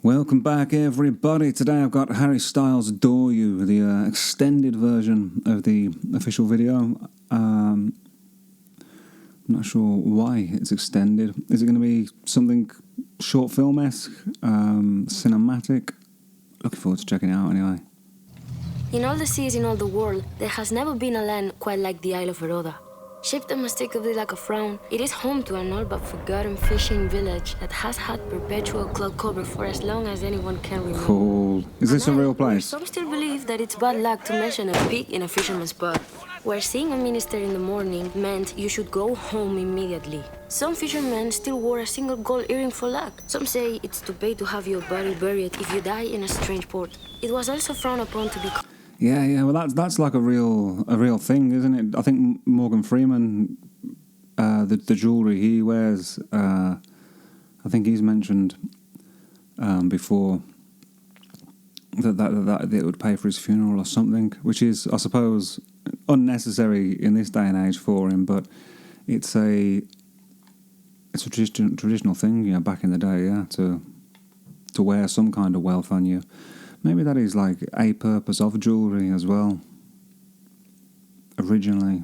Welcome back, everybody. Today I've got Harry Styles' Adore You, the extended version of the official video. I'm not sure why it's extended. Is it going to be something short film-esque, cinematic? Looking forward to checking it out anyway. In all the seas in all the world, there has never been a land quite like the Isle of Eroda. Shaped unmistakably like a frown, it is home to an all but forgotten fishing village that has had perpetual cloud cover for as long as anyone can remember. Cool. Is this a real place? Some still believe that it's bad luck to mention a pig in a fisherman's pot, where seeing a minister in the morning meant you should go home immediately. Some fishermen still wore a single gold earring for luck. Some say it's to pay to have your body buried if you die in a strange port. It was also frowned upon to be... Yeah. Well, that's like a real thing, isn't it? I think Morgan Freeman, the jewelry he wears, I think he's mentioned before that it would pay for his funeral or something, which is, I suppose, unnecessary in this day and age for him. But it's a traditional thing, you know, back in the day, yeah, to wear some kind of wealth on you. Maybe that is like a purpose of jewellery as well, originally.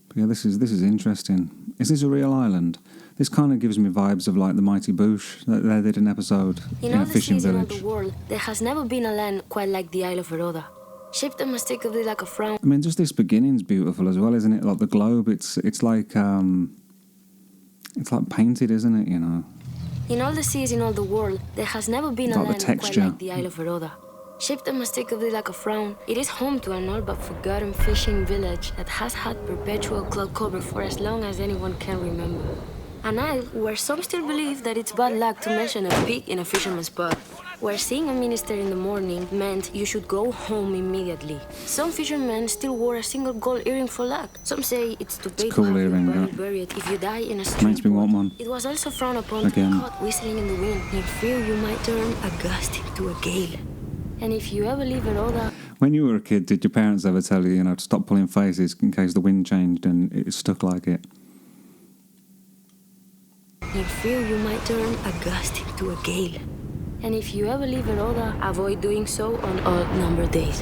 But yeah, this is interesting. Is this a real island? This kind of gives me vibes of like the Mighty Boosh that they did an episode in a fishing village. In all the world, there has never been a land quite like the Isle of Eroda. Shaped unmistakably like a frown. I mean, just this beginning's beautiful as well, isn't it? Like the globe, it's like painted, isn't it? You know. In all the seas in all the world, there has never been a land quite like the Isle of Eroda. Shaped unmistakably like a frown, it is home to an all but forgotten fishing village that has had perpetual cloud cover for as long as anyone can remember. An isle where some still believe that it's bad luck to mention a pig in a fisherman's pot, where seeing a minister in the morning meant you should go home immediately. Some fishermen still wore a single gold earring for luck. Some say it's to pay to have your body buried if you die in a strange Makes me want one. It was also frowned upon to be caught whistling in the wind. In fear you might turn a gust into a gale. And if you ever leave Eroda... When you were a kid, did your parents ever tell you, to stop pulling faces in case the wind changed and it stuck like it? In fear you might turn a gust into a gale. And if you ever leave Eroda, avoid doing so on odd-numbered days.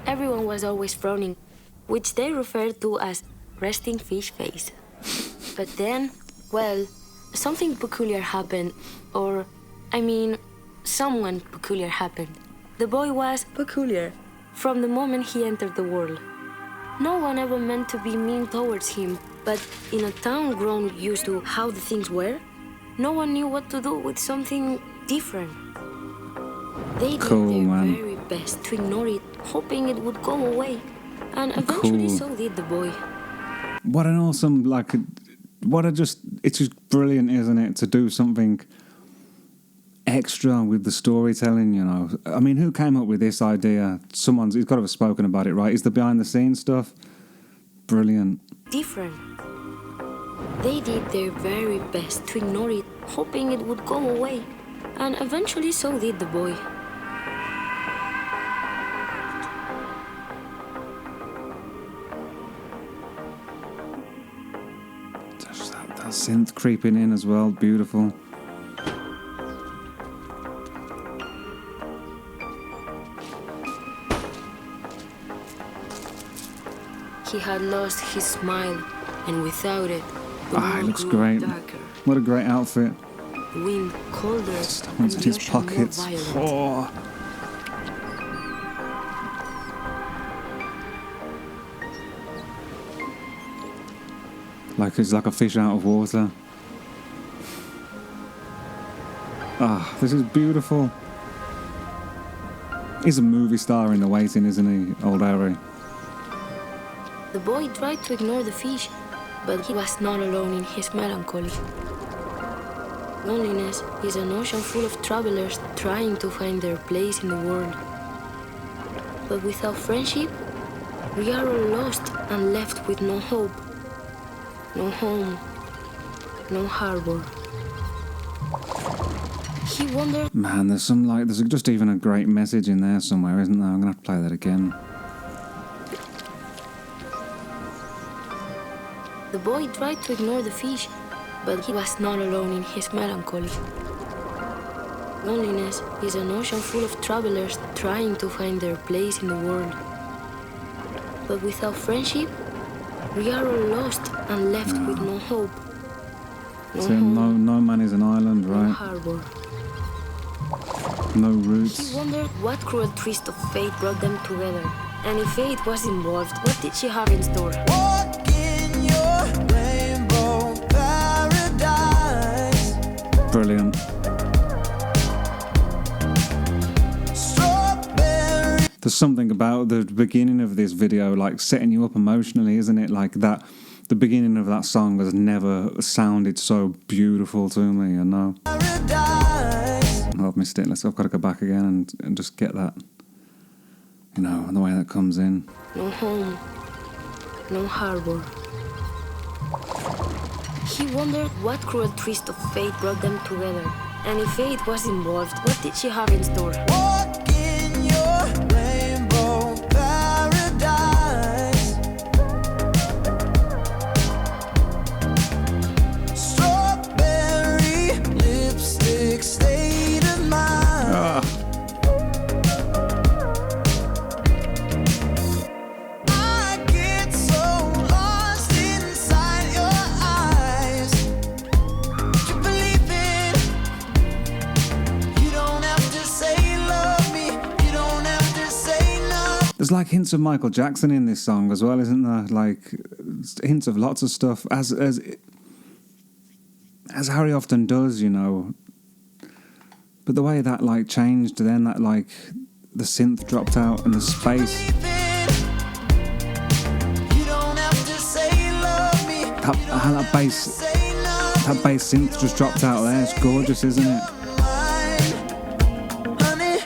Everyone was always frowning, which they referred to as resting fish face. But then, well, something peculiar happened. Someone peculiar happened. The boy was peculiar from the moment he entered the world. No one ever meant to be mean towards him, but in a town grown used to how the things were, no one knew what to do with something different. They did their very best to ignore it, hoping it would go away. And eventually so did the boy. What an awesome, it's just brilliant, isn't it, to do something extra with the storytelling, I mean, who came up with this idea? He's got to have spoken about it, right? Is the behind-the-scenes stuff brilliant? Different. They did their very best to ignore it, hoping it would go away. And eventually so did the boy. There's that synth creeping in as well, beautiful. He had lost his smile, and without it, the it looks great. Darker. What a great outfit. The wind colder, and the his pockets. Oh. He's like a fish out of water. This is beautiful. He's a movie star in the waiting, isn't he, old Harry? The boy tried to ignore the fish, but he was not alone in his melancholy. Loneliness is an ocean full of travelers trying to find their place in the world. But without friendship, we are all lost and left with no hope, no home, no harbor. He wondered... Man, there's just even a great message in there somewhere, isn't there? I'm going to have to play that again. The boy tried to ignore the fish, But he was not alone in his melancholy. Loneliness is an ocean full of travelers trying to find their place in the world. But without friendship, we are all lost and left with no hope. No man is an island, right? No harbor. No roots. He wondered what cruel twist of fate brought them together. And if fate was involved, what did she have in store? Walk in your rainbow paradise. Brilliant. Strawberry. There's something about the beginning of this video, like setting you up emotionally, isn't it? Like that, the beginning of that song has never sounded so beautiful to me, you know? Paradise. Oh, I've missed it. I've got to go back again and just get that, you know, the way that comes in. No home, no harbor. He wondered what cruel twist of fate brought them together. And if fate was involved, what did she have in store? Walk in your rainbow paradise. Strawberry lipstick state of mind. Ah. I get so lost inside your eyes. You believe it. You don't have to say you love me. You don't have to say no. There's like hints of Michael Jackson in this song as well, isn't there? Like hints of lots of stuff, as Harry often does, you know. But the way that like changed, then that like the synth dropped out and the space, You don't have to say you love me. that bass Say no. that bass synth just dropped out there. It's gorgeous, isn't it? Honey,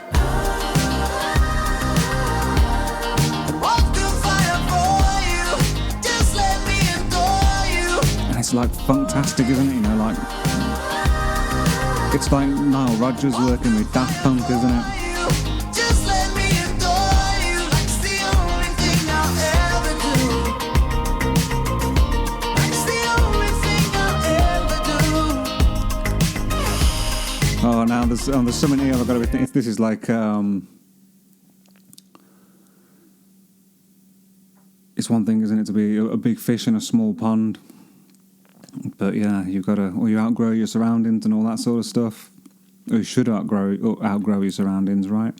walk through fire for you. Just let me adore you. And it's like funktastic, isn't it? You know, like it's like Nile Rodgers working with Daft Punk, isn't it? Just let me adore you. Like's the only thing I'll ever do. Like's the only thing I'll ever do. Oh, now there's something here I've got to be thinking. This is like it's one thing, isn't it, to be a big fish in a small pond. But yeah, you outgrow your surroundings and all that sort of stuff. Or you should outgrow your surroundings, right?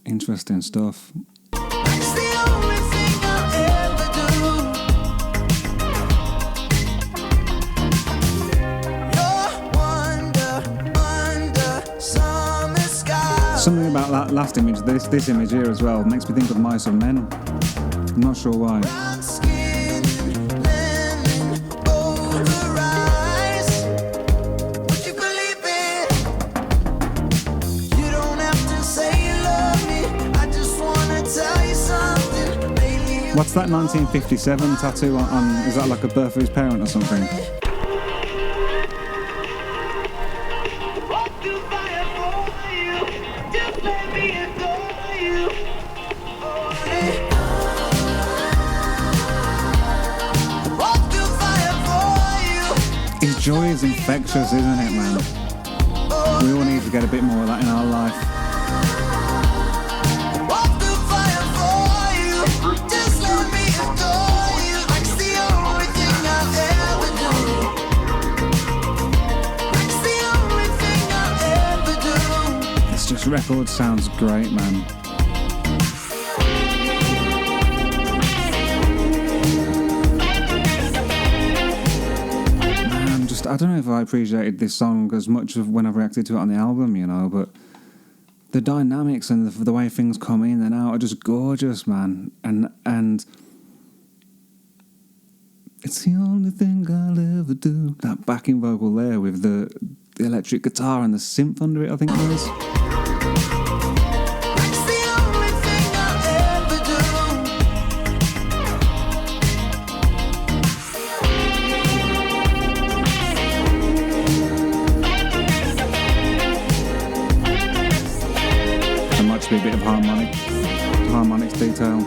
Interesting stuff. Like's the only thing I'll ever do. You're wonder under summer skies. Something about that last image, this image here as well, makes me think of Mice and Men. I'm not sure why. Brown skin, lemon over eyes. Would you believe it? You don't have to say you love me. I just wanna tell you something. Lately you What's that 1957 tattoo on? Is that like a birth of his parent or something? walk through fire for you. Just let me adore you. Walk through fire for you. His joy is infectious, isn't it, man? We all need to get a bit more of that in our life. Walk through fire for you. Just let me adore you. Like's the only thing I'll ever do. Like's the only thing I'll ever do. This just record sounds great, man. I don't know if I appreciated this song as much of when I've reacted to it on the album, you know, but the dynamics and the way things come in and out are just gorgeous, man. And it's the only thing I'll ever do. That backing vocal there with the electric guitar and the synth under it, I think it was. Like's the only thing I'll ever do. There might just be a bit of harmonics detail.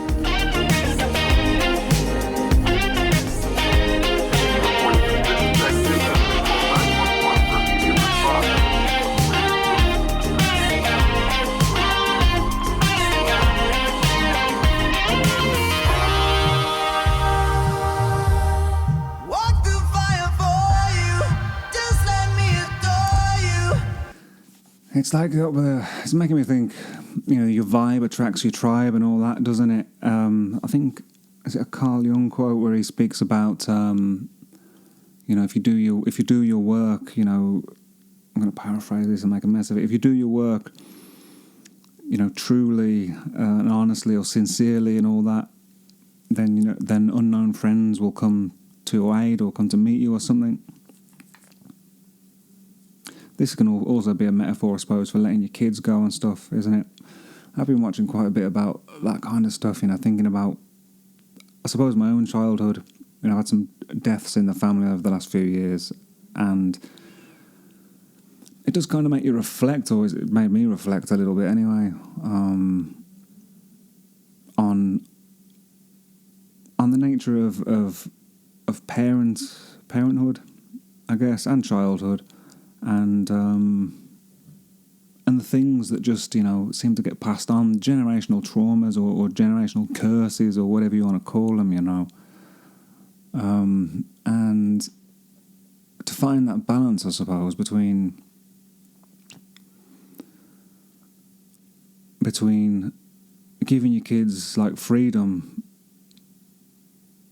It's like it's making me think, your vibe attracts your tribe and all that, doesn't it? I think, is it a Carl Jung quote where he speaks about, if you do your work, I'm going to paraphrase this and make a mess of it. If you do your work, truly and honestly or sincerely and all that, then unknown friends will come to your aid or come to meet you or something. This can also be a metaphor, I suppose, for letting your kids go and stuff, isn't it? I've been watching quite a bit about that kind of stuff, thinking about, I suppose, my own childhood. I've had some deaths in the family over the last few years, and it does kind of make you reflect, or it made me reflect a little bit anyway, on the nature of parenthood, I guess, and childhood. And the things that just, seem to get passed on, generational traumas or generational curses or whatever you want to call them, and to find that balance, I suppose, between giving your kids like freedom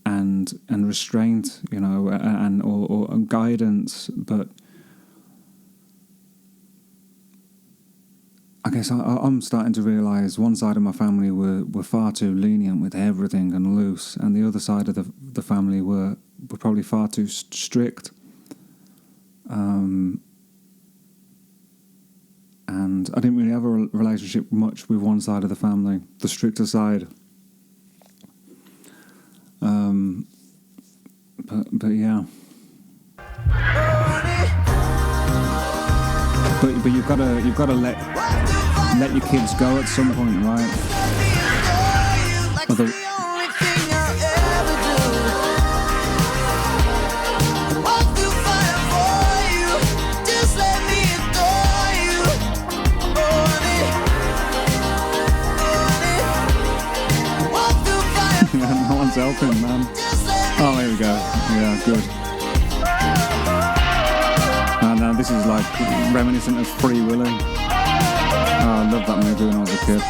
and restraint, and or guidance, but I guess I'm starting to realise one side of my family were far too lenient with everything and loose, and the other side of the family were probably far too strict. And I didn't really have a relationship much with one side of the family, the stricter side. But yeah. But you've got to let your kids go at some point, right? No one's helping, man. Oh, here we go. Yeah, good. Now this is like reminiscent of Free Willy. Oh, I loved that movie when I was a kid.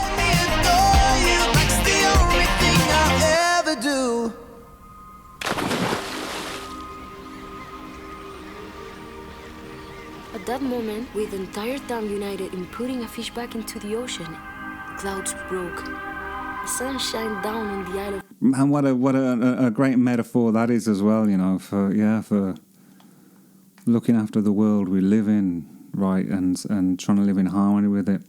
At that moment, with the entire town united in putting a fish back into the ocean, clouds broke. The sun shined down on the isle of... Man, what a great metaphor that is as well, for looking after the world we live in, right, and trying to live in harmony with it.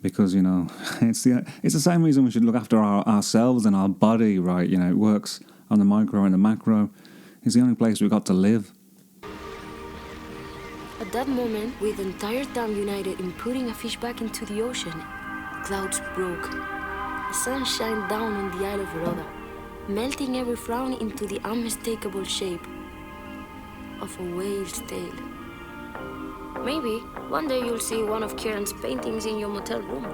Because, it's the same reason we should look after ourselves and our body, right? It works on the micro and the macro. It's the only place we've got to live. At that moment, with the entire town united in putting a fish back into the ocean, clouds broke. The sun shined down on the isle of Rhoda, melting every frown into the unmistakable shape of a whale's tail. Maybe one day you'll see one of Kieran's paintings in your motel room,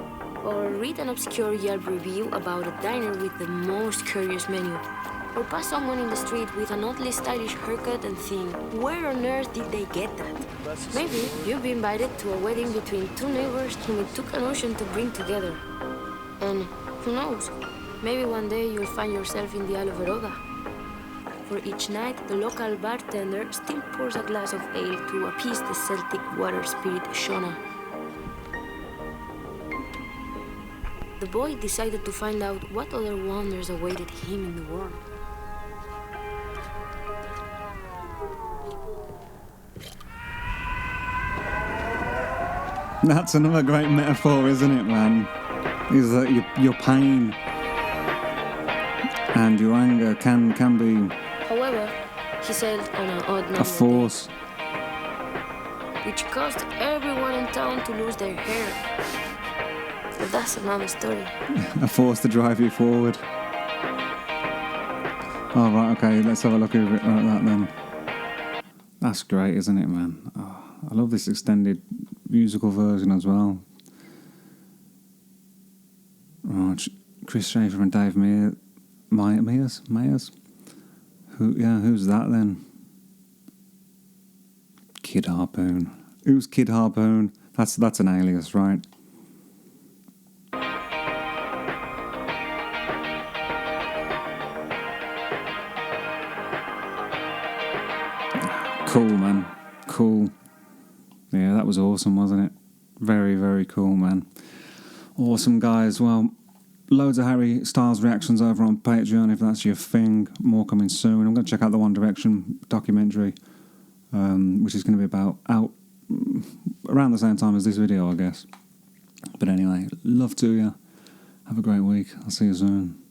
or read an obscure Yelp review about a diner with the most curious menu, or pass someone in the street with an oddly stylish haircut and think, where on earth did they get that? Maybe you'll be invited to a wedding between two neighbors whom it took an ocean to bring together. And who knows, maybe one day you'll find yourself in the Isle of Rhoda. For each night, the local bartender still pours a glass of ale to appease the Celtic water spirit Shona. The boy decided to find out what other wonders awaited him in the world. That's another great metaphor, isn't it, man? Is that your pain and your anger can be... However, he sailed on an odd number a force. Which caused everyone in town to lose their hair. But that's another story. A force to drive you forward. Oh, right, okay, let's have a look at that then. That's great, isn't it, man? Oh, I love this extended musical version as well. Oh, Chris Schaefer and Dave Meyers? Who's that then? Kid Harpoon. Who's Kid Harpoon? That's an alias, right? Cool, man. Cool. Yeah, that was awesome, wasn't it? Very, very cool, man. Awesome, guys. Well, loads of Harry Styles reactions over on Patreon, if that's your thing. More coming soon. I'm going to check out the One Direction documentary, which is going to be out around the same time as this video, I guess. But anyway, love to you. Have a great week. I'll see you soon.